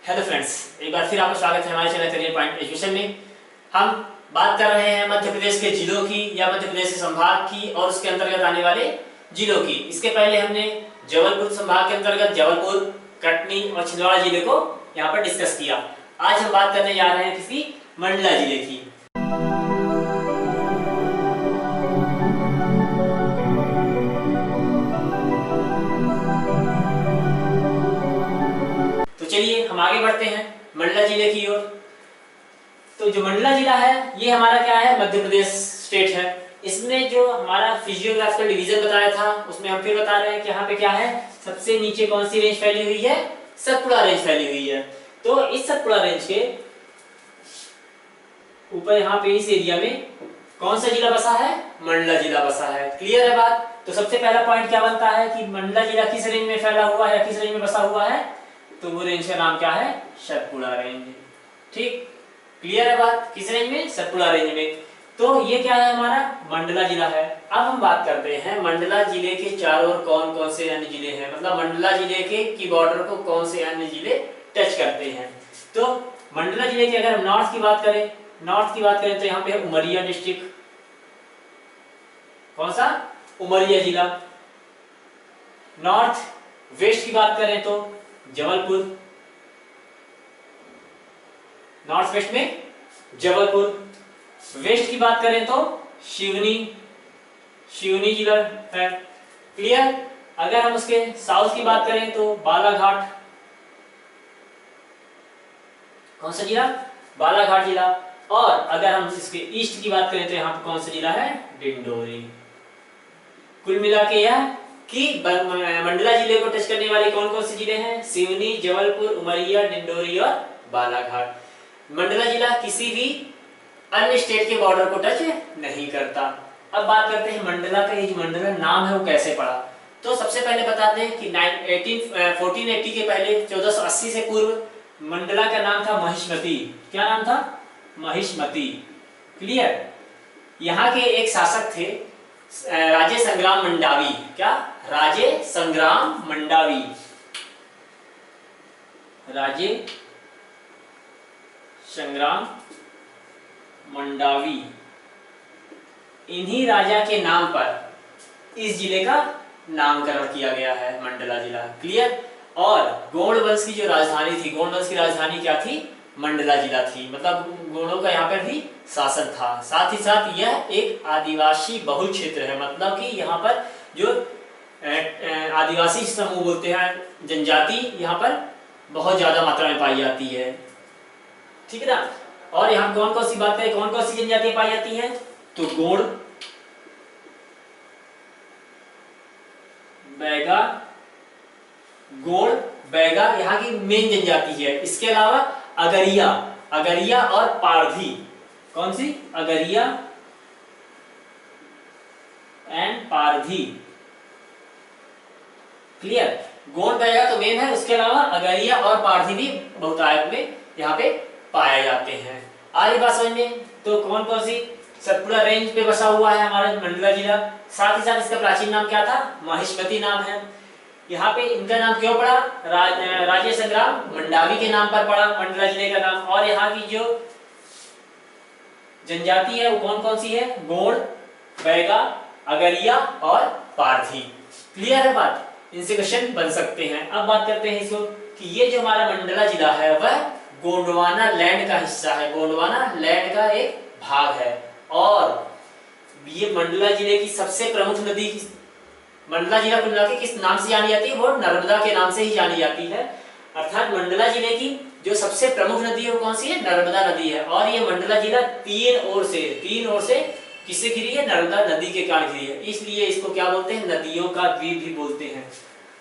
Hello friends, एक बार फिर आपका स्वागत है हमारे चैनल करियर पॉइंट एजुकेशन में। हम बात कर रहे हैं मध्य प्रदेश के जिलों की या मध्य प्रदेश के संभाग की और उसके अंतर्गत आने वाले जिलों की। इसके पहले हमने जबलपुर संभाग के अंतर्गत जबलपुर, कटनी और छिंदवाड़ा जिले को यहाँ पर डिस्कस किया। आज हम बात करने जा रहे हैं किसी मंडला जिले की। तो चलिए हम आगे बढ़ते हैं मंडला जिले की ओर। तो जो मंडला जिला है ये हमारा क्या है, मध्य प्रदेश स्टेट है। इसमें जो हमारा फिजियोग्राफिकल डिवीजन बताया था उसमें हम फिर बता रहे हैं कि यहाँ पे क्या है, सबसे नीचे कौन सी रेंज फैली हुई है, सतपुड़ा रेंज फैली हुई है। तो इस सतपुड़ा रेंज के ऊपर यहाँ पे इस एरिया में कौन सा जिला बसा है, मंडला जिला बसा है। क्लियर है बात। तो सबसे पहला पॉइंट क्या बनता है कि मंडला जिला किस रेंज में फैला हुआ है, किस रेंज में बसा हुआ है, तो वो रेंज का नाम क्या है, सतपुड़ा रेंज। ठीक, क्लियर है बात, किस रेंज में, सतपुड़ा रेंज में। तो ये क्या है, हमारा मंडला जिला है। अब हम बात करते हैं मंडला जिले के चारों ओर कौन कौन से अन्य जिले हैं, मतलब मंडला जिले के की बॉर्डर को कौन से अन्य जिले टच करते हैं। तो मंडला जिले की अगर हम नॉर्थ की बात करें, तो यहाँ पे उमरिया डिस्ट्रिक्ट, कौन सा, उमरिया जिला। नॉर्थ वेस्ट की बात करें तो जबलपुर, नॉर्थ वेस्ट में जबलपुर। वेस्ट की बात करें तो सिवनी जिला है। क्लियर। अगर हम उसके साउथ की बात करें तो बालाघाट, कौन सा जिला, बालाघाट जिला। और अगर हम इसके ईस्ट की बात करें तो यहाँ पे कौन सा जिला है, डिंडोरी। कुल मिला के यह कि मंडला जिले को टच करने वाले कौन कौन से जिले हैं, सिवनी, जबलपुर, उमरिया, डिंडोरी और बालाघाट। मंडला जिला किसी भी अन्य स्टेट के बॉर्डर को टच नहीं करता। अब बात करते हैं मंडला का, ये जो मंडला नाम है वो कैसे पड़ा। तो सबसे पहले बताते हैं कि 1480 के पहले, 1480 से पूर्व मंडला का नाम था महिष्मती। क्या नाम था, महिष्मती। क्लियर। यहाँ के एक शासक थे राजे संग्राम मंडावी। क्या, राजे संग्राम मंडावी, राजे संग्राम मंडावी। इन्हीं राजा के नाम पर इस जिले का नामकरण किया गया है, मंडला जिला। क्लियर। और गोंड वंश की जो राजधानी थी, गोंड वंश की राजधानी क्या थी, मंडला जिला थी। मतलब गोंडों का यहाँ पर भी शासन था। साथ ही साथ यह एक आदिवासी बहुल क्षेत्र है, मतलब कि यहाँ पर जो आदिवासी समूह बोलते हैं, जनजाति यहाँ पर बहुत ज्यादा मात्रा में पाई जाती है। ठीक है ना। और यहाँ कौन कौन सी बात करें, कौन कौन सी जनजातियां पाई जाती हैं, तो गोंड, बैगा, गोंड, बैगा यहाँ की मेन जनजाति है। इसके अलावा अगरिया और पारधी, कौन सी, अगरिया एंड पारधी। क्लियर। गोंड बैगा तो मेन है, उसके अलावा अगरिया और पारधी भी बहुतायत में यहाँ पे पाए जाते हैं। आगे बात समझ में। तो कौन कौन सी, सतपुड़ा रेंज पे बसा हुआ है हमारा मंडला जिला। साथ ही साथ इसका प्राचीन नाम क्या था, महिष्मती नाम है। यहाँ पे इनका नाम क्यों पड़ा, राजे संग्राम मंडावी के नाम पर पड़ा मंडला जिले का नाम। और यहाँ की जो जनजाति है वो कौन कौन सी है, गोंड, बैगा, अगरिया और पारधी। क्लियर है बात, इनसे क्वेश्चन बन सकते हैं। अब बात करते हैं इसको कि ये जो हमारा मंडला जिला है वह गोंडवाना लैंड का हिस्सा है, गोंडवाना लैंड का एक भाग है। और ये मंडला जिले की सबसे प्रमुख नदी, मंडला जिला कुल मिला के किस नाम से जानी जाती है, वो नर्मदा के नाम से ही जानी जाती है। अर्थात मंडला जिले की जो सबसे प्रमुख नदी है वो कौन सी है, नर्मदा नदी है। और ये मंडला जिला तीन ओर से किससे घिरी है, नर्मदा नदी के कारण घिरी है। इसलिए इसको क्या बोलते हैं, नदियों का द्वीप भी बोलते हैं।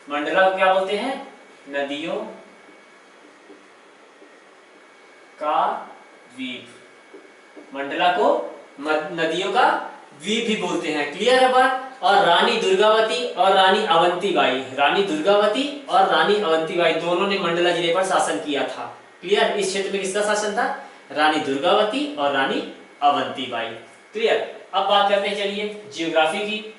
मंडला को क्या बोलते हैं, नदियों का द्वीप। मंडला को नदियों का द्वीप भी बोलते हैं। क्लियर है बात। और रानी दुर्गावती और रानी अवंतीबाई, दोनों ने मंडला जिले पर शासन किया था। क्लियर। इस क्षेत्र में किसका शासन था, रानी दुर्गावती और रानी अवंतीबाई। क्लियर। अब बात करते हैं चलिए जियोग्राफी की।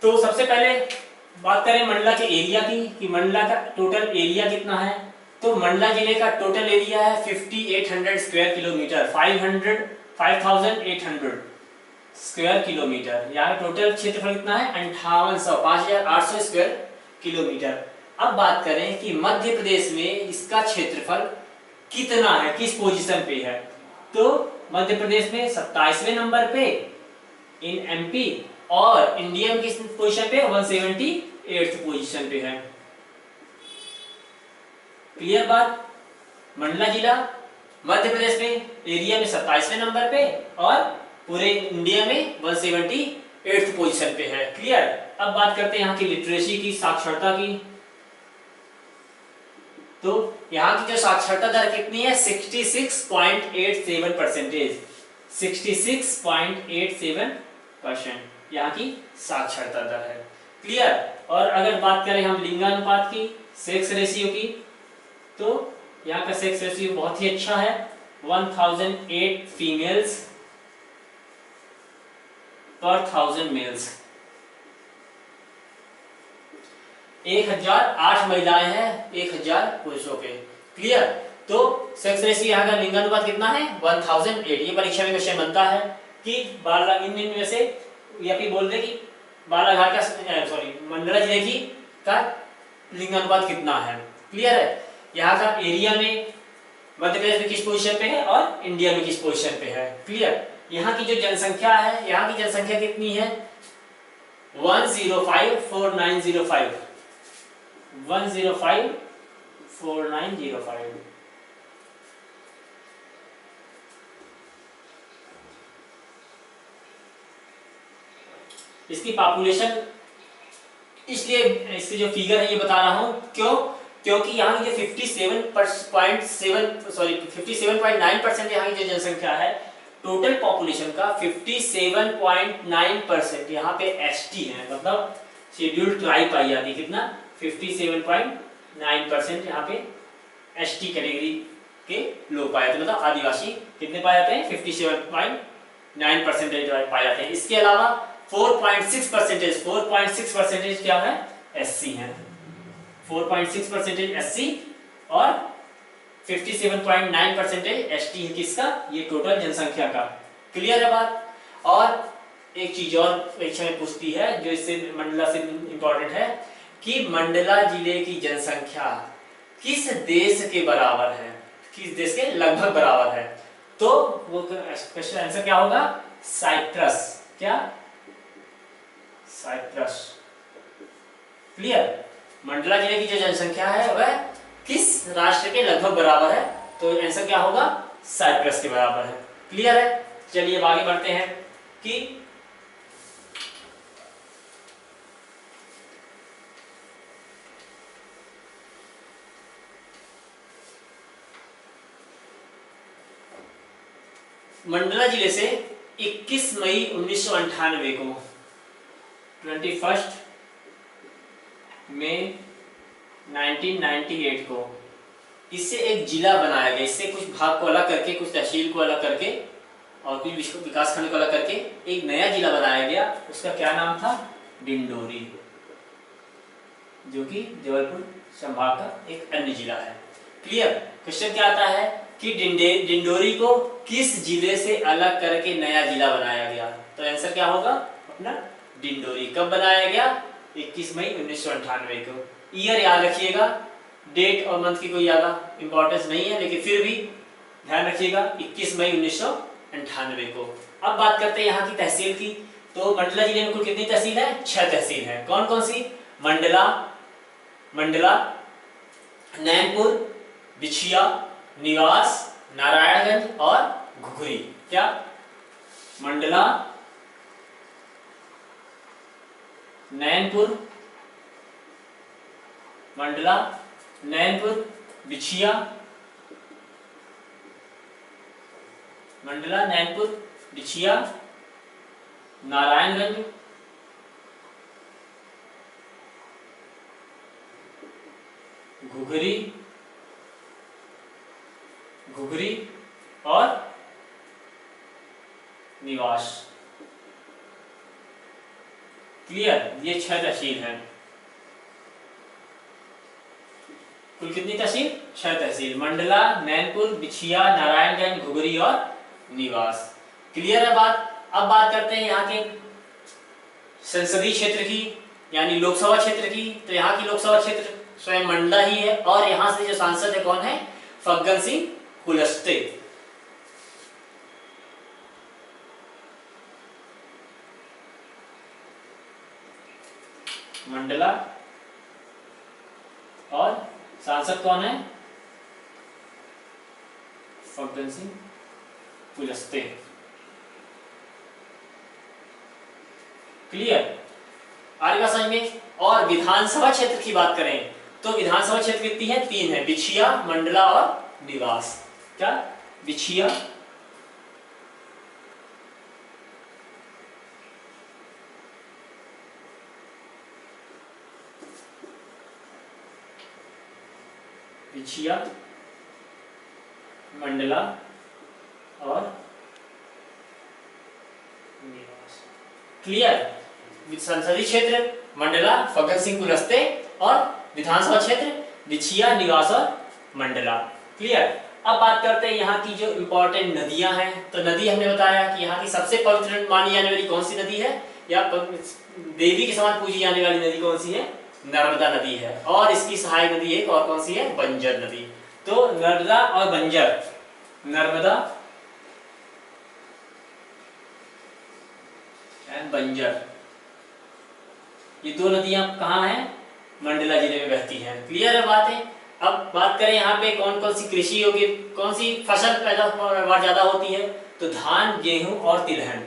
तो सबसे पहले बात करें मंडला के एरिया की कि मंडला का टोटल एरिया कितना है। तो मंडला जिले का टोटल एरिया है 5800 स्क्वायर किलोमीटर, 5800 स्क्वायर किलोमीटर। यहाँ टोटल क्षेत्रफल कितना है 5800 स्क्वायर किलोमीटर। अब बात करें कि मध्य प्रदेश में इसका क्षेत्रफल कितना है, किस पोजीशन पे है। तो मध्य प्रदेश में 27वें नंबर पे इन एमपी, और इंडिया में किस पोजीशन पे 178th पोजीशन पे है। क्लियर बात। मंडला जिला मध्य प्रदेश में एरिया में 27वें नंबर पे और पूरे इंडिया में 178th पोजीशन पे है। क्लियर। अब बात करते हैं यहाँ की लिटरेसी की, साक्षरता की। तो यहाँ की जो साक्षरता दर कितनी है 66.87%, 66.87% यहाँ की साक्षरता दर है। क्लियर। और अगर बात करें हम लिंगानुपात की, सेक्स रेशियो की, तो यहाँ का सेक्स रेशियो बहुत ही अच्छा है, 1008 फीमेल्स पर 1000 मेल्स। 1008 महिलाएं हैं 1000 पुरुषों पे। क्लियर। तो सेक्स रेशियो यहाँ का लिंगानुपात कितना है 1008। ये परीक्षा में क्वेश्चन बनता है कि इन में से या फिर बोल दे कि बालाघाट का मंडला जिले की का लिंगानुपात कितना है। क्लियर है। यहाँ का एरिया में मध्य प्रदेश में किस पोजीशन पे है और इंडिया में किस पोजीशन पे है। क्लियर। यहाँ की जो जनसंख्या है, यहाँ की जनसंख्या कितनी है 1054905, 1054905। इसकी पॉपुलेशन, इसलिए इसकी जो फिगर है ये बता रहा हूं क्यों, क्योंकि यहाँ की जो 57.9% यहाँ की जो जनसंख्या है, टोटल पॉपुलेशन का 57.9% यहाँ पे एसटी है, मतलब शेड्यूल्ड ट्राइब पाई जाती है। कितना 57.9% यहाँ पे एसटी कैटेगरी के लोग पाए जाते हैं, मतलब आदिवासी कितने पाए जाते हैं 57.9% पाए जाते हैं। इसके अलावा 4.6% क्या है एससी है, 4.6% एससी और 57.9% एसटी है। किसका, ये टोटल जनसंख्या का। क्लियर है बात। और एक चीज और परीक्षा में पूछती है जो इससे मंडला से इंपॉर्टेंट है कि मंडला जिले की जनसंख्या किस देश के बराबर है, किस देश के लगभग बराबर है। तो वो क्वेश्चन आंसर क्या होगा साइप्रस। क्या साइप्रस। क्लियर। मंडला जिले की जो जनसंख्या है वह किस राष्ट्र के लगभग बराबर है, तो आंसर क्या होगा साइप्रस के बराबर है। क्लियर है। चलिए अब आगे बढ़ते हैं कि मंडला जिले से 21 मई 1998 को 21 मई 1998 को इससे एक जिला बनाया गया। इससे कुछ भाग को अलग करके, कुछ तहसील को अलग करके और कुछ विकास खंड को अलग करके एक नया जिला बनाया गया। उसका क्या नाम था डिंडोरी, जो कि जबलपुर संभाग का एक अन्य जिला है। क्लियर। क्वेश्चन क्या आता है कि डिंडोरी को किस जिले से अलग करके नया जिला बनाया गया, तो आंसर क्या होगा अपना डिंडोरी। कब बनाया गया 21 मई 1998 को। ईयर याद रखिएगा, डेट और मंथ की कोई ज्यादा इंपॉर्टेंस नहीं है, लेकिन फिर भी ध्यान रखिएगा 21 मई 1998 को। अब बात करते हैं यहाँ की तहसील की। तो मंडला जिले में कुल कितनी तहसील है 6 तहसील है। कौन कौन सी, मंडला, नैनपुर, बिछिया, निवास, नारायणगंज और घुघरी। क्या मंडला, नैनपुर, बिछिया, मंडला, नैनपुर, बिछिया, नारायणगंज, घुघरी और क्लियर, ये 6 तहसील हैं। कुल कितनी तहसील? 6 तहसील, मंडला, नैनपुर, बिछिया, नारायणगंज, घुघरी और निवास। क्लियर है बात। अब बात करते हैं यहाँ के संसदीय क्षेत्र की, यानी लोकसभा क्षेत्र की। तो यहाँ की लोकसभा क्षेत्र स्वयं मंडला ही है और यहाँ से जो सांसद है कौन है? फग्गन सिंह कुलस्ते। मंडला और सांसद कौन है? फग्गन सिंह कुलस्ते। क्लियर, आगे बात समझ में। और विधानसभा क्षेत्र की बात करें तो विधानसभा क्षेत्र कितनी है? 3 है, बिछिया, मंडला और निवास। क्या? बिछिया, बिछिया, मंडला और निवास। क्लियर, संसदीय क्षेत्र मंडला, फग्गन सिंह कुलस्ते, और विधानसभा क्षेत्र बिछिया, निवास और मंडला। क्लियर। अब बात करते हैं यहाँ की जो इंपॉर्टेंट नदियां हैं। तो नदी हमने बताया कि यहाँ की सबसे पवित्र मानी जाने वाली कौन सी नदी है, या देवी के समान पूजी जाने वाली नदी कौन सी है? नर्मदा नदी है। और इसकी सहायक नदी एक और कौन सी है? बंजर नदी। तो नर्मदा और बंजर, नर्मदा एंड बंजर, ये 2 नदियां कहाँ हैं? मंडला जिले में बहती हैं। क्लियर है बातें। अब बात करें यहाँ पे कौन कौन सी कृषि योग्य, कौन सी फसल पैदावार ज्यादा होती है? तो धान, गेहूं और तिलहन।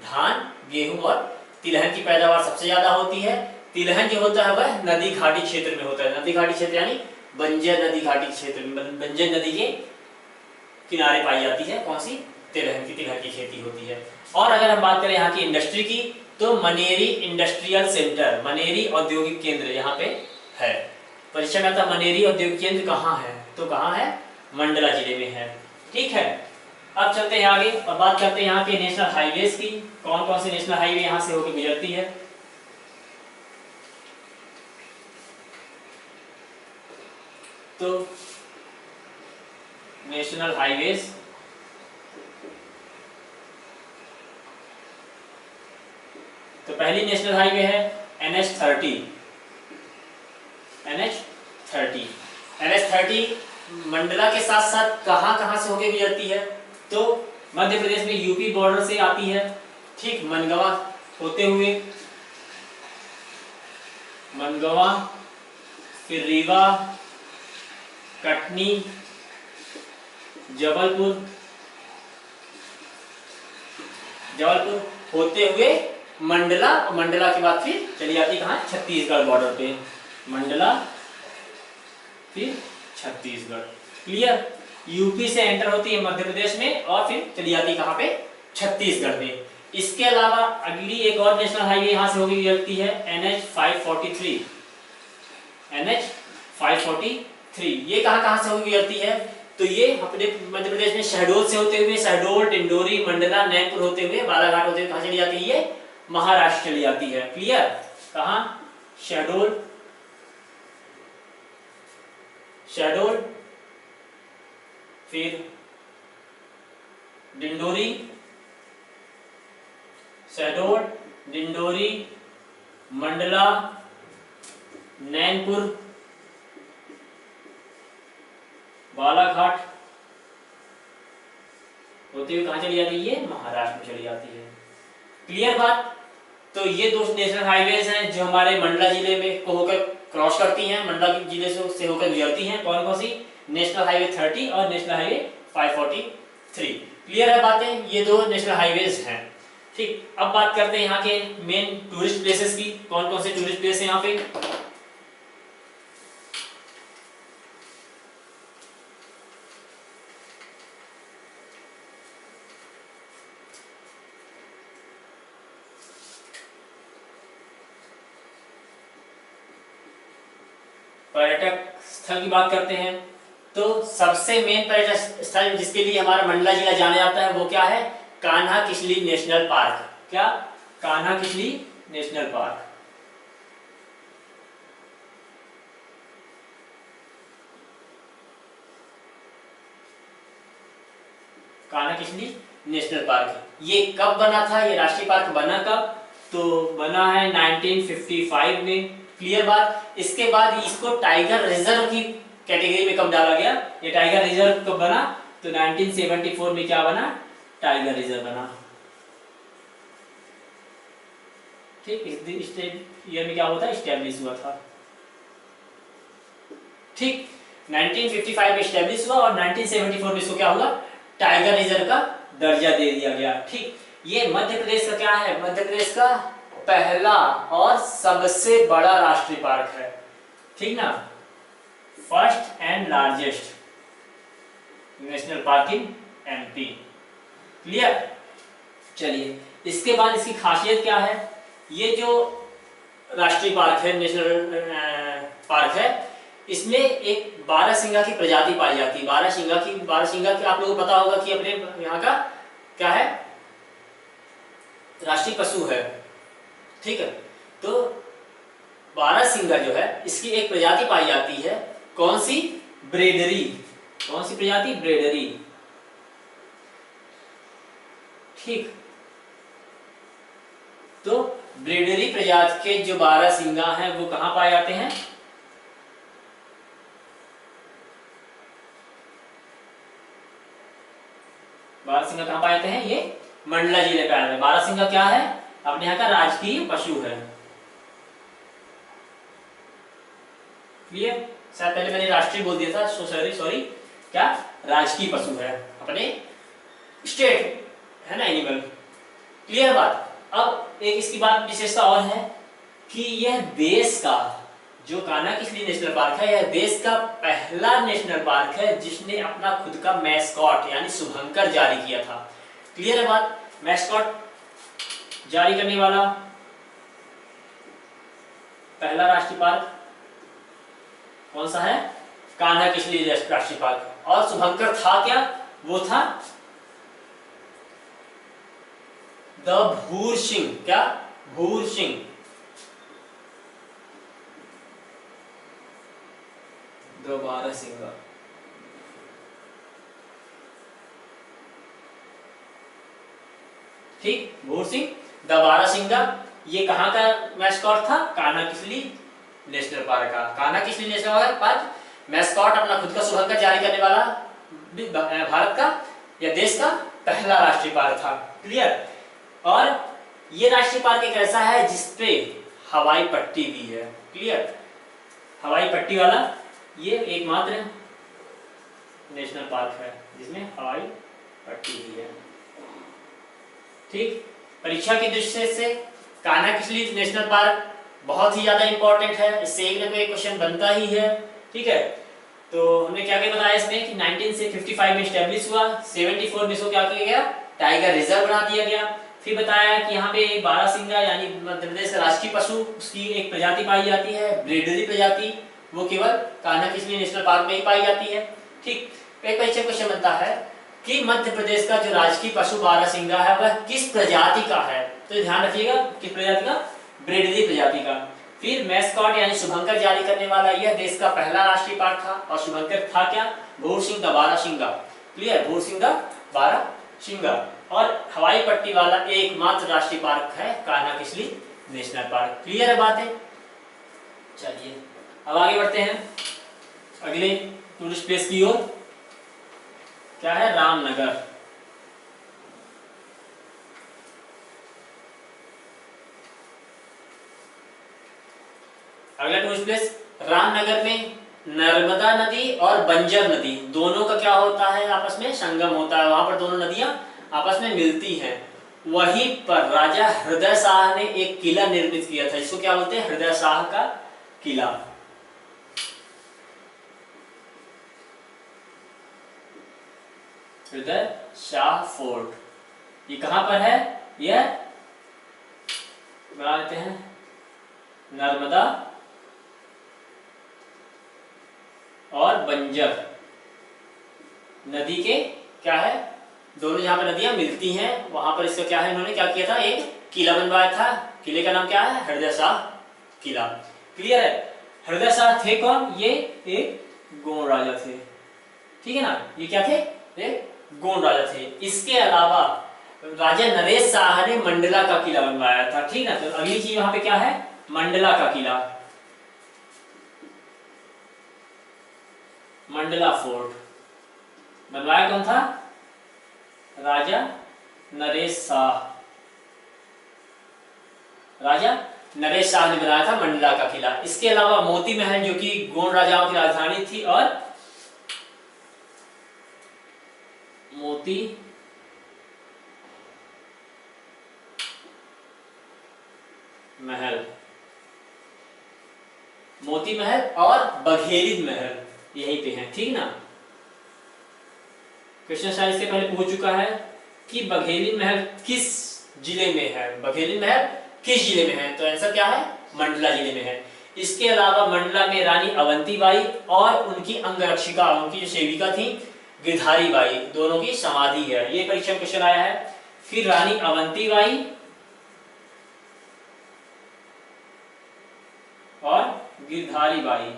धान, गेहूं और तिलहन की पैदावार सबसे ज्यादा होती है। तिलहन जो होता है वह नदी घाटी क्षेत्र में होता है। नदी घाटी क्षेत्र यानी बंजर नदी घाटी क्षेत्र में, बंजर नदी के किनारे पाई जाती है। कौन सी? तिलहन की खेती होती है। और अगर हम बात करें यहाँ की इंडस्ट्री की, तो मनेरी इंडस्ट्रियल सेंटर, मनेरी औद्योगिक केंद्र यहाँ पे है। परीक्षा में आता मनेरी औद्योगिक केंद्र कहाँ है? तो कहाँ है? मंडला जिले में है। ठीक है। अब चलते हैं आगे और बात करते हैं यहाँ के नेशनल हाईवेज की। कौन कौन सी नेशनल हाईवे यहाँ से होकर गुजरती है? तो नेशनल हाईवेज, तो पहली नेशनल हाईवे है NH30। NH30 मंडला के साथ साथ कहां से होके गुजरती है? तो मध्य प्रदेश में यूपी बॉर्डर से आती है। ठीक, मनगवा होते हुए, मनगवा, फिर रीवा, कटनी, जबलपुर होते हुए मंडला, और मंडला के बाद फिर चली जाती कहाँ? छत्तीसगढ़ बॉर्डर पे। मंडला फिर छत्तीसगढ़। क्लियर। यूपी से एंटर होती है मध्य प्रदेश में और फिर चली जाती कहाँ पे? छत्तीसगढ़ में। इसके अलावा अगली एक और नेशनल हाईवे यहाँ से होगी गुजरती है NH543। NH543 ये कहाँ से होगी गुजरती है? तो ये अपने मध्य प्रदेश में शहडोल से होते हुए, शहडोल, डिंडोरी, मंडला, नैनपुर होते हुए, बालाघाट होते हुए कहाँ चली जाती है? ये महाराष्ट्र चली जाती है। क्लियर। कहाँ? शहडोल, फिर डिंडोरी, शहडोल, डिंडोरी, मंडला, नैनपुर, बालाघाट होते हुए कहाँ चली जाती है? ये महाराष्ट्र में चली जाती है। क्लियर बात। तो ये 2 नेशनल हाईवेज हैं जो हमारे मंडला जिले में को होकर क्रॉस करती हैं, मंडला जिले से होकर गुजरती हैं। कौन कौन सी? नेशनल हाईवे 30 और नेशनल हाईवे 543। क्लियर है बातें। ये 2 नेशनल हाईवेज हैं। ठीक। अब बात करते हैं यहाँ के मेन टूरिस्ट प्लेसेस की। कौन कौन से टूरिस्ट प्लेस हैं यहाँ पे? पर्यटक स्थल की बात करते हैं तो सबसे मेन पर्यटक स्थल जिसके लिए हमारा मंडला जिला जाना जाता है वो क्या है? Kanha Kisli national park. क्या? Kanha Kisli national park. Kanha Kisli national park. ये कब बना था, ये राष्ट्रीय पार्क बना कब, तो बना है 1955 में। क्लियर बात। इसके बाद इसको टाइगर रिजर्व की कैटेगरी में कब डाला गया, ये टाइगर रिजर्व कब बना, तो 1974 में क्या बना, टाइगर रिजर्व बना। ठीक, इस ईयर में क्या होता है, स्टैब्लिश हुआ था। ठीक, 1955 में स्टैब्लिश हुआ और 1974 में इसको क्या हुआ, टाइगर रिजर्व का दर्जा दे दिया गया। ठीक, ये मध्य प्रदेश का क्या है, मध्य प्रदेश का पहला और सबसे बड़ा राष्ट्रीय पार्क है। ठीक ना, first and largest national park in MP. Clear. चलिए, इसके बाद इसकी खासियत क्या है, ये जो राष्ट्रीय पार्क है, नेशनल पार्क है, इसमें एक बारहसिंगा की प्रजाति पाई जाती है। बारहसिंगा की आप लोगों को पता होगा कि अपने यहाँ का क्या है, राष्ट्रीय पशु है। ठीक है, तो बारहसिंगा जो है इसकी एक प्रजाति पाई जाती है, कौन सी, ब्रेडरी। कौन सी प्रजाति, ब्रेडरी। ठीक, तो ब्रेडरी प्रजाति के जो बारहसिंगा हैं वो कहां पाए जाते हैं, बारहसिंगा कहां पाए जाते हैं, ये मंडला जिले पे आते हैं। बारहसिंगा क्या है, अपने यहाँ का राजकीय पशु है। क्लियर। शायद पहले मैंने राष्ट्रीय बोल दिया था, सॉरी, क्या, राजकीय पशु है, अपने स्टेट है ना, एनिमल। क्लियर बात। अब एक इसकी बात विशेषता और है कि यह देश का जो कान्हा किसली नेशनल पार्क है, यह देश का पहला नेशनल पार्क है जिसने अपना खुद का मैस्कॉट यानी शुभंकर जारी किया था। क्लियर है बात। मैस्कॉट जारी करने वाला पहला राष्ट्रीय पार्क कौन सा है, कान्हा किसली राष्ट्रीय पार्क। और शुभंकर था क्या, वो था द भूर सिंह। क्या, भूर सिंह। द बारहसिंगा। ठीक, भूर सिंह द बारहसिंगा। ये कहां का मैस्कॉट था, कान्हा किसली नेशनल पार्क का। Kanha Kisli national park mascot अपना खुद का शुभंकर जारी करने वाला भारत का या देश का पहला राष्ट्रीय पार्क था। क्लियर। और ये राष्ट्रीय पार्क एक ऐसा है जिसपे हवाई पट्टी भी है। क्लियर, हवाई पट्टी वाला ये एकमात्र नेशनल पार्क है जिसमें हवाई पट्टी भी है। ठीक, परीक्षा की दृष्टि से कान्हा किसली नेशनल पार्क बहुत ही ज्यादा इंपॉर्टेंट है, इससे एक न कोई क्वेश्चन बनता ही है। ठीक है, तो हमने क्या क्या बताया इसमें कि 1955 में स्टैब्लिश हुआ, 74 में इसको क्या किया गया, टाइगर रिजर्व बना दिया गया। फिर बताया कि यहाँ पे बारहसिंगा यानी मध्य प्रदेश का राष्ट्रीय पशु, उसकी एक प्रजाति पाई जाती है, ब्रेडरी प्रजाति, वो केवल कान्हा किसली नेशनल पार्क में ही पाई जाती है। ठीक, एक परीक्षा क्वेश्चन बनता है कि मध्य प्रदेश का जो राजकीय पशु बारहसिंगा है वह किस प्रजाति का है, तो ध्यान रखिएगा किस प्रजाति का, ब्रेडरी प्रजाति का। फिर मैस्कॉट यानी शुभंकर जारी करने वाला यह देश का पहला राष्ट्रीय पार्क था और शुभंकर था क्या, भूर सिंह द बारहसिंगा। क्लियर, भूर सिंह द बारहसिंगा। और हवाई पट्टी वाला एकमात्र राष्ट्रीय पार्क है Kanha Kisli national park. Clear है बातें। चलिए अब आगे बढ़ते हैं अगले टूरिस्ट प्लेस की ओर। क्या है, रामनगर। अगला टूरिस्ट प्लेस रामनगर में नर्मदा नदी और बंजर नदी दोनों का क्या होता है, आपस में संगम होता है। वहां पर दोनों नदियां आपस में मिलती हैं। वहीं पर राजा हृदय शाह ने एक किला निर्मित किया था जिसको क्या बोलते हैं, हृदय शाह का किला। हृदय शाह फोर्ट। ये कहां पर है, यह बना लेते हैं नर्मदा और बंजर नदी के क्या है, दोनों जहां पर नदियां मिलती हैं वहां पर इसका क्या है, इन्होंने क्या किया था, एक किला बनवाया था। किले का नाम क्या है, हृदय शाह किला। क्लियर है। हृदय शाह थे कौन, ये एक गोंड राजा थे। ठीक है ना, ये क्या थे, एक गोंड राजा थे। इसके अलावा राजा नरेश शाह ने मंडला का किला बनवाया था, ठीक ना। तो अगली चीज वहां पे क्या है, मंडला का किला, मंडला फोर्ट बनवाया कौन था, राजा नरेश शाह। राजा नरेश शाह ने बनाया था मंडला का किला। इसके अलावा मोती महल जो कि गोंड राजाओं की राजधानी थी, और मोती महल, मोती महल और बघेली महल यहीं पे है, ठीक ना। क्वेश्चन शायद इससे पहले पूछ चुका है कि बघेली महल किस जिले में है, बघेली महल किस जिले में है, तो आंसर क्या है, मंडला जिले में है। इसके अलावा मंडला में रानी अवंतीबाई और उनकी अंगरक्षिका, उनकी जो सेविका थी गिरधारी बाई, दोनों की समाधि है। ये परीक्षा में क्वेश्चन आया है। फिर रानी अवंतीबाई और गिरधारी बाई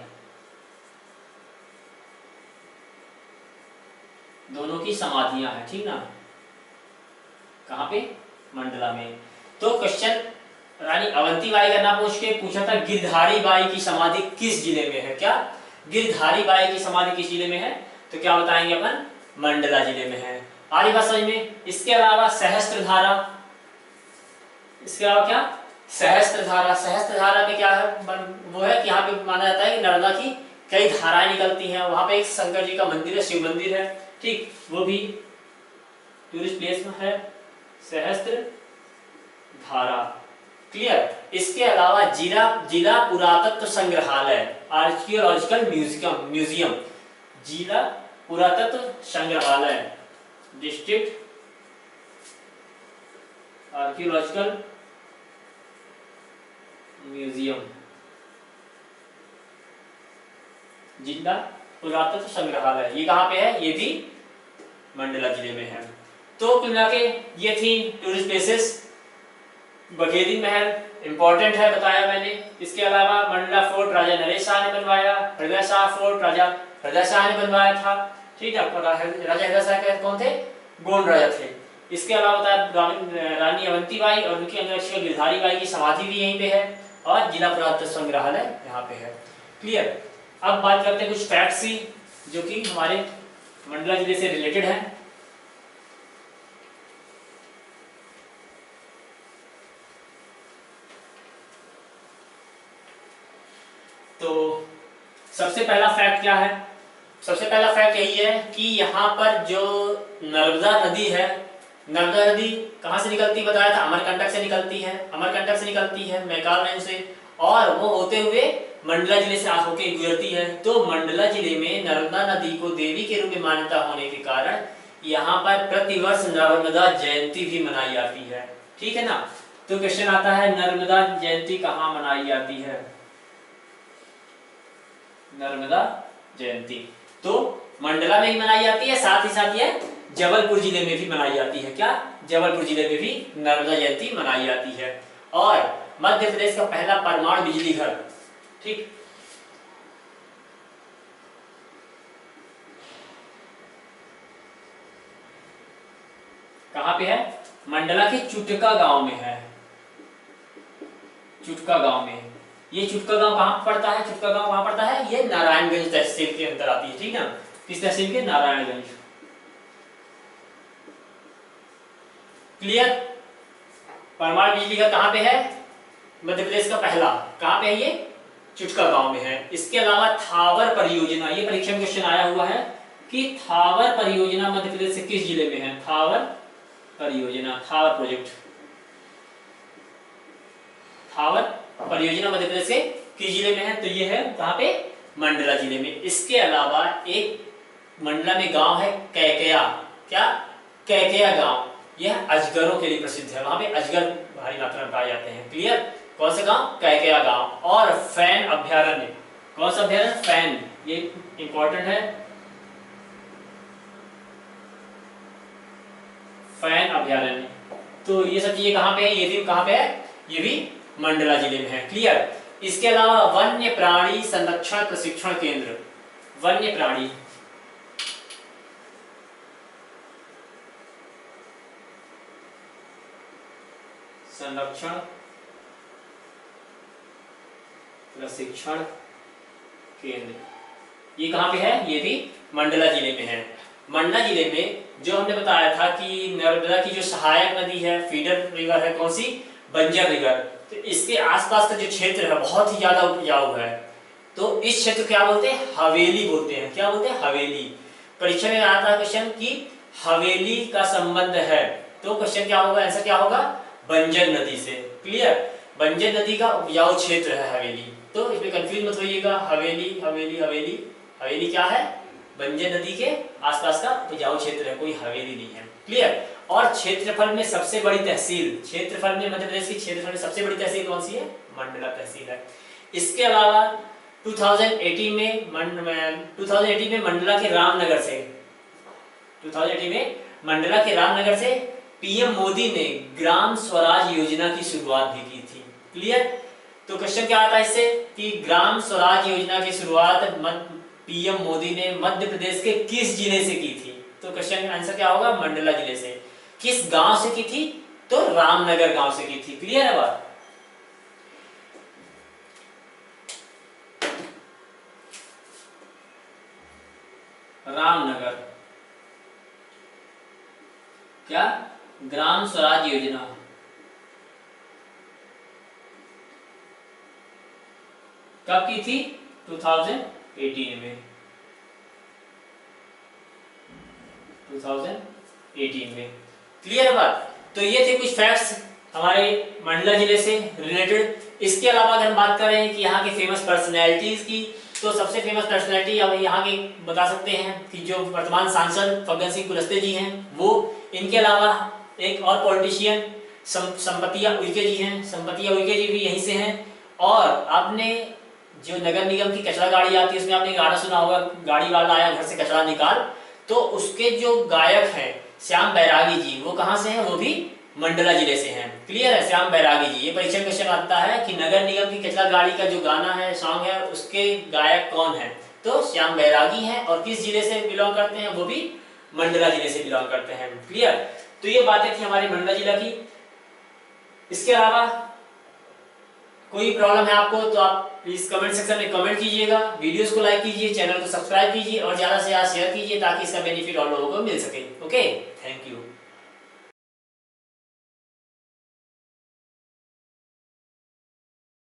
दोनों की समाधियां हैं, ठीक ना। कहां पे, मंडला में। तो क्वेश्चन रानी अवंतीबाई का नाम पूछ के पूछा था गिरधारी बाई की समाधि किस जिले में है, क्या गिरधारी बाई की समाधि किस जिले में है, तो क्या बताएंगे अपन, मंडला जिले में है। आ रही बात समझ में। इसके अलावा सहस्त्रधारा, इसके अलावा क्या, सहस्त्रधारा, सहस्त्रधारा में क्या है, वो है कि यहाँ पे माना जाता है कि नर्मदा की कई धाराएं निकलती हैं। वहां पे एक शंकर जी का मंदिर है, शिव मंदिर है, ठीक, वो भी टूरिस्ट प्लेस में है, सहस्त्र धारा, क्लियर। इसके अलावा जिला पुरातत्व संग्रहालय, आर्कियोलॉजिकल म्यूजियम, जिला पुरातत्व संग्रहालय, डिस्ट्रिक्ट आर्कियोलॉजिकल म्यूजियम, जिला पुरातत्व संग्रहालय, ये कहां पे है, ये भी मंडला जिले में है। तो कुल मिला के ये थी टूरिस्ट प्लेसेस। बघेली महल इंपॉर्टेंट है, बताया मैंने। इसके अलावा मंडला फोर्ट राजा नरेश शाह ने बनवाया, हृदय शाह फोर्ट राजा हृदय शाह ने बनवाया था, ठीक है। राजा हृदय शाह के कौन थे, गोंड राजा थे। इसके अलावा बताया रानी अवंतीबाई और उनकी अंगरक्षिका गिरधारी बाई की समाधि भी यहीं पे है, और जिला पुरातत्व संग्रहालय यहाँ पे है, क्लियर। अब बात करते हैं कुछ फैक्ट्स की जो कि हमारे मंडला जिले से रिलेटेड है। तो सबसे पहला फैक्ट क्या है, सबसे पहला फैक्ट यही है कि यहाँ पर जो नर्मदा नदी है, नर्मदा नदी कहाँ से निकलती बताया था, अमरकंटक से निकलती है, अमरकंटक से निकलती है मैकाल रेंज से, और वो होते हुए मंडला जिले से होकर गुजरती है। तो मंडला जिले में नर्मदा नदी को देवी के रूप में मान्यता होने के कारण यहाँ पर प्रतिवर्ष नर्मदा जयंती भी मनाई जाती है, ठीक है ना। तो क्वेश्चन आता है नर्मदा जयंती कहाँ मनाई जाती है, नर्मदा जयंती तो मंडला में ही मनाई जाती है, साथ ही साथ ये जबलपुर जिले में भी मनाई जाती है, क्या जबलपुर जिले में भी नर्मदा जयंती मनाई जाती है। और मध्य प्रदेश का पहला परमाणु बिजली घर, ठीक, कहां पे है, मंडला के चुटका गांव में है, चुटका गांव में। ये चुटका गांव कहां पड़ता है, चुटका गांव कहां पड़ता है, ये नारायणगंज तहसील के अंदर आती है, ठीक है। किस तहसील के, नारायणगंज, क्लियर। परमाणु बिजली घर कहां पे है, मध्य प्रदेश का पहला, कहां पे है ये, चुटका गांव में है। इसके अलावा थावर परियोजना, ये परीक्षा में क्वेश्चन आया हुआ है कि थावर परियोजना मध्य प्रदेश से किस जिले में है, थावर परियोजना, थावर प्रोजेक्ट, थावर परियोजना मध्य प्रदेश के किस जिले में है, तो ये है कहां पे, मंडला जिले में। इसके अलावा एक मंडला में गांव है कैकया, क्या कैकया गांव, यह अजगरों के लिए प्रसिद्ध है, वहां पे अजगर भारी मात्रा में पाए जाते हैं, क्लियर। कौन सा गांव, कैकया गांव। और फैन अभ्यारण्य, कौन सा अभ्यारण्य, फैन, ये इंपॉर्टेंट है, फैन अभ्यारण्य। तो ये सब चीजें कहां पे है, ये भी कहां पे है, ये भी मंडला जिले में है, क्लियर। इसके अलावा वन्य प्राणी संरक्षण प्रशिक्षण केंद्र, वन्य प्राणी संरक्षण प्रशिक्षण केंद्र, ये कहाँ पे है? ये भी मंडला जिले में है। मंडला जिले में जो हमने बताया था कि नर्मदा की जो सहायक नदी है, फीडर रिवर है, कौन सी? बंजर रिवर, तो इसके आसपास का जो क्षेत्र है बहुत ही ज्यादा उपजाऊ है। तो इस क्षेत्र को क्या बोलते हैं? हवेली बोलते हैं। क्या बोलते हैं? हवेली। परीक्षा में आता है क्वेश्चन कि हवेली का संबंध है, तो क्वेश्चन क्या होगा? आंसर क्या होगा? बंजर नदी से। क्लियर? बंजर नदी का उपजाऊ क्षेत्र है हवेली, तो इसमें कंफ्यूज मत होइएगा। हवेली हवेली हवेली, हवेली क्या है? बंजर नदी के आसपास का उपजाऊ क्षेत्र है, कोई हवेली नहीं है। क्लियर? और क्षेत्रफल में सबसे बड़ी तहसील, क्षेत्रफल में मध्य प्रदेश की क्षेत्रफल में सबसे बड़ी तहसील कौन सी है? मंडला तहसील है। इसके अलावा 2018 में मंडला के रामनगर से 2018 में मंडला के रामनगर से पीएम मोदी ने ग्राम स्वराज योजना की शुरुआत भी की थी। क्लियर? तो क्वेश्चन क्या आता है इससे कि ग्राम स्वराज योजना की शुरुआत पीएम मोदी ने मध्य प्रदेश के किस जिले से की थी? तो क्वेश्चन का आंसर क्या होगा? मंडला जिले से। किस गांव से की थी? तो रामनगर गांव से की थी। क्लियर है बात? रामनगर, क्या? ग्राम स्वराज योजना कब की थी? 2018 में। 2018 में। क्लियर है बात? तो ये थे कुछ फैक्ट्स हमारे मंडला जिले से रिलेटेड। इसके अलावा अगर हम बात करें कि यहाँ के फेमस पर्सनैलिटीज की, तो सबसे फेमस पर्सनैलिटी अब यहाँ के बता सकते हैं कि जो वर्तमान सांसद फग्गन सिंह कुलस्ते जी हैं वो, इनके अलावा एक और पॉलिटिशियन संपतिया उइके जी हैं, संपतिया उइके जी भी यहीं से हैं। और आपने जो नगर निगम की कचरा गाड़ी आती है उसमें आपने गाना सुना होगा, गाड़ी वाला आया घर से कचरा निकाल, तो उसके जो गायक हैं श्याम बैरागी जी, वो कहाँ से हैं? वो भी मंडला जिले से हैं। क्लियर है? श्याम बैरागी जी। ये परीक्षा में क्वेश्चन आता है कि नगर निगम की कचरा गाड़ी का जो गाना है, सॉन्ग है, उसके गायक कौन है? तो श्याम बैरागी हैं। और किस जिले से बिलोंग करते हैं? वो भी मंडला जिले से बिलोंग करते हैं। क्लियर? तो ये बातें थी हमारी मंडला जिला की। इसके अलावा कोई प्रॉब्लम है आपको तो आप प्लीज कमेंट सेक्शन में कमेंट कीजिएगा, वीडियोस को लाइक कीजिए, चैनल को सब्सक्राइब कीजिए और ज्यादा से ज्यादा शेयर कीजिए ताकि इसका बेनिफिट और लोगों को मिल सके। Okay, thank you.